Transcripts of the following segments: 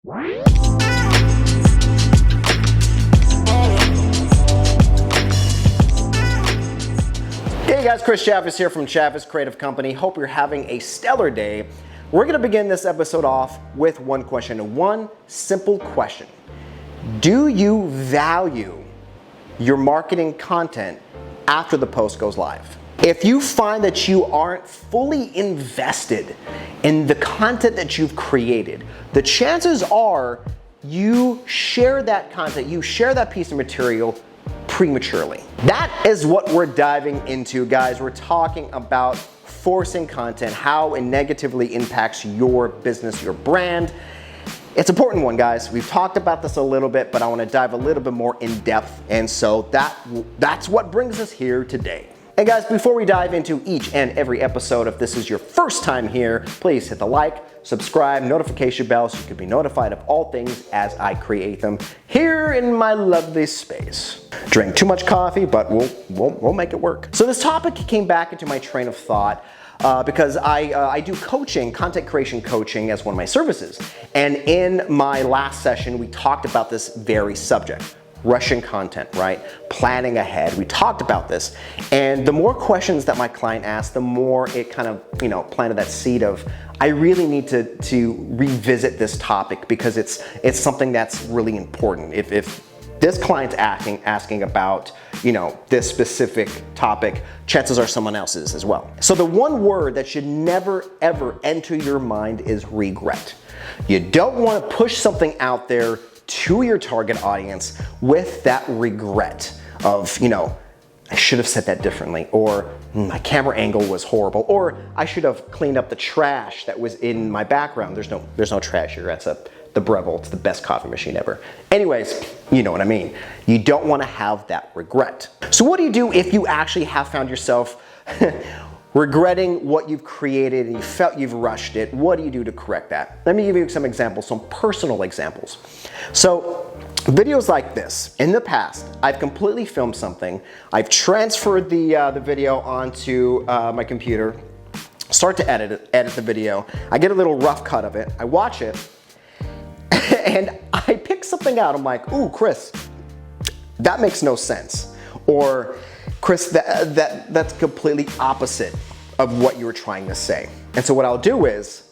Hey guys, Chris Chavez here from ChavezCreative Company. Hope you're having a stellar day. We're gonna begin this episode off with one question, one simple question. Do you value your marketing content after the post goes live? If you find that you aren't fully invested in the content that you've created, the chances are you share that content, you share that piece of material prematurely. That is what we're diving into, guys. We're talking about forcing content, how it negatively impacts your business, your brand. It's an important one, guys. We've talked about this a little bit, but I want to dive a little bit more in depth, and so that's what brings us here today. And guys, before we dive into each and every episode, if this is your first time here, please hit the like, subscribe, notification bell so you can be notified of all things as I create them here in my lovely space. Drink too much coffee, but we'll make it work. So this topic came back into my train of thought because I do coaching, content creation coaching as one of my services. And in my last session, we talked about this very subject. Rushing content, right? Planning ahead. We talked about this. And the more questions that my client asked, the more it kind of, planted that seed of, I really need to revisit this topic because it's something that's really important. If this client's asking about, this specific topic, chances are someone else's as well. So the one word that should never ever enter your mind is regret. You don't want to push something out there to your target audience with that regret of, I should have said that differently, or my camera angle was horrible, or I should have cleaned up the trash that was in my background. There's no trash here. That's the Breville. It's the best coffee machine ever. Anyways, you know what I mean. You don't want to have that regret. So what do you do if you actually have found yourself regretting what you've created and you felt you've rushed it? What do you do to correct that? Let me give you some examples, some personal examples. So videos like this, in the past, I've completely filmed something. I've transferred the video onto my computer, start to edit the video. I get a little rough cut of it. I watch it and I pick something out. I'm like, ooh, Chris, that makes no sense. Or Chris, that's completely opposite of what you were trying to say. And so what I'll do is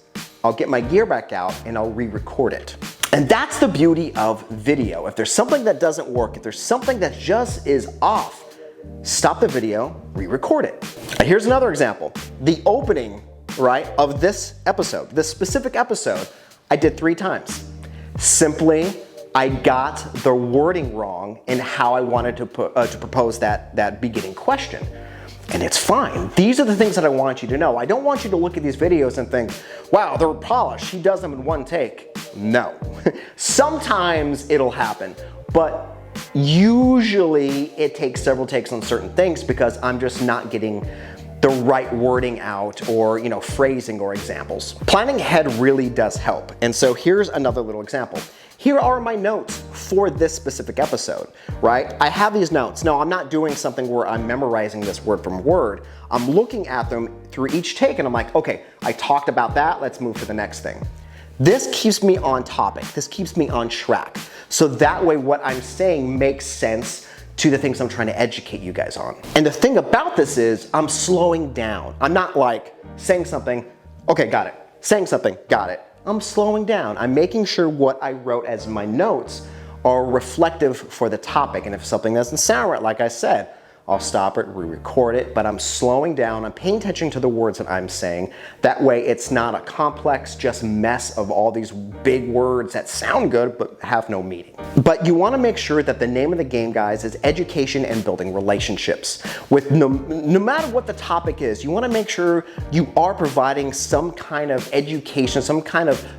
I'll get my gear back out and I'll re-record it. And that's the beauty of video. If there's something that doesn't work, if there's something that just is off, stop the video, re-record it. Here's another example. The opening, right, of this episode, this specific episode, I did 3 times. Simply, I got the wording wrong in how I wanted to propose that beginning question. And it's fine. These are the things that I want you to know. I don't want you to look at these videos and think, wow, they're polished. She does them in one take. No. Sometimes it'll happen, but usually it takes several takes on certain things because I'm just not getting the right wording out or, phrasing or examples. Planning ahead really does help. And so here's another little example. Here are my notes for this specific episode, right? I have these notes. Now, I'm not doing something where I'm memorizing this word from word. I'm looking at them through each take and I'm like, okay, I talked about that. Let's move to the next thing. This keeps me on topic. This keeps me on track. So that way what I'm saying makes sense to the things I'm trying to educate you guys on. And the thing about this is I'm slowing down. I'm not like saying something, okay, got it. Saying something, got it. I'm slowing down. I'm making sure what I wrote as my notes are reflective for the topic. And if something doesn't sound right, like I said, I'll stop it, re-record it, but I'm slowing down. I'm paying attention to the words that I'm saying. That way it's not a complex just mess of all these big words that sound good but have no meaning. But you want to make sure that the name of the game, guys, is education and building relationships. With no matter what the topic is, you want to make sure you are providing some kind of education,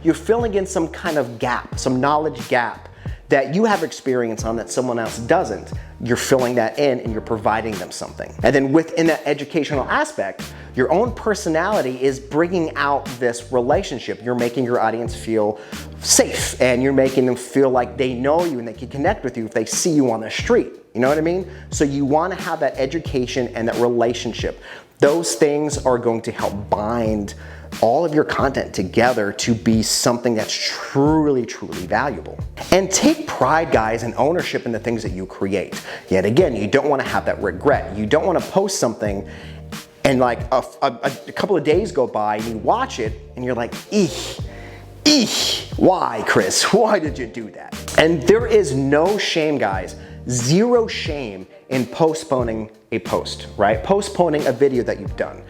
you're filling in some kind of gap, some knowledge gap that you have experience on that someone else doesn't. You're filling that in and you're providing them something. And then within that educational aspect, your own personality is bringing out this relationship. You're making your audience feel safe and you're making them feel like they know you and they can connect with you if they see you on the street. You know what I mean? So you want to have that education and that relationship. Those things are going to help bind all of your content together to be something that's truly, truly valuable. And take pride, guys, and ownership in the things that you create. Yet again, you don't want to have that regret. You don't want to post something and like a couple of days go by and you watch it and you're like, eek, why, Chris? Why did you do that? And there is no shame, guys, zero shame in postponing a post, right? Postponing a video that you've done.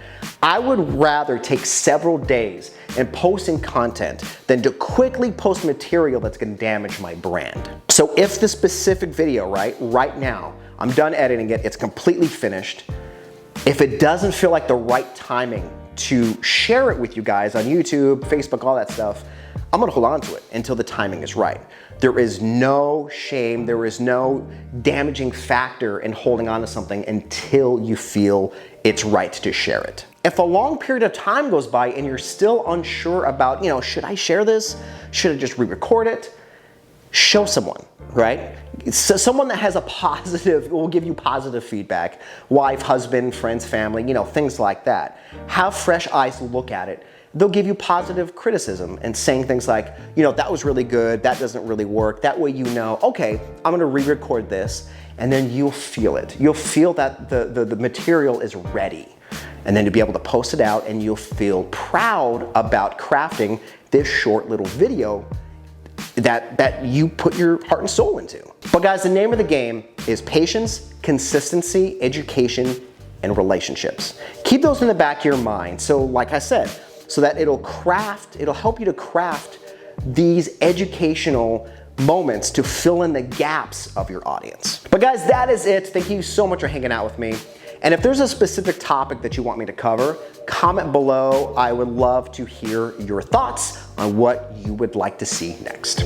I would rather take several days in posting content than to quickly post material that's gonna damage my brand. So if the specific video, right now, I'm done editing it, it's completely finished. If it doesn't feel like the right timing to share it with you guys on YouTube, Facebook, all that stuff, I'm gonna hold on to it until the timing is right. There is no shame, there is no damaging factor in holding on to something until you feel it's right to share it. If a long period of time goes by and you're still unsure about, should I share this? Should I just re-record it? Show someone, right? So someone that has will give you positive feedback. Wife, husband, friends, family, things like that. Have fresh eyes look at it. They'll give you positive criticism and saying things like, that was really good, that doesn't really work. That way okay, I'm gonna re-record this, and then you'll feel it. You'll feel that the material is ready. And then to be able to post it out and you'll feel proud about crafting this short little video that you put your heart and soul into. But guys, the name of the game is patience, consistency, education, and relationships. Keep those in the back of your mind. So like I said, so that it'll help you to craft these educational moments to fill in the gaps of your audience. But guys, that is it. Thank you so much for hanging out with me. And if there's a specific topic that you want me to cover, comment below. I would love to hear your thoughts on what you would like to see next.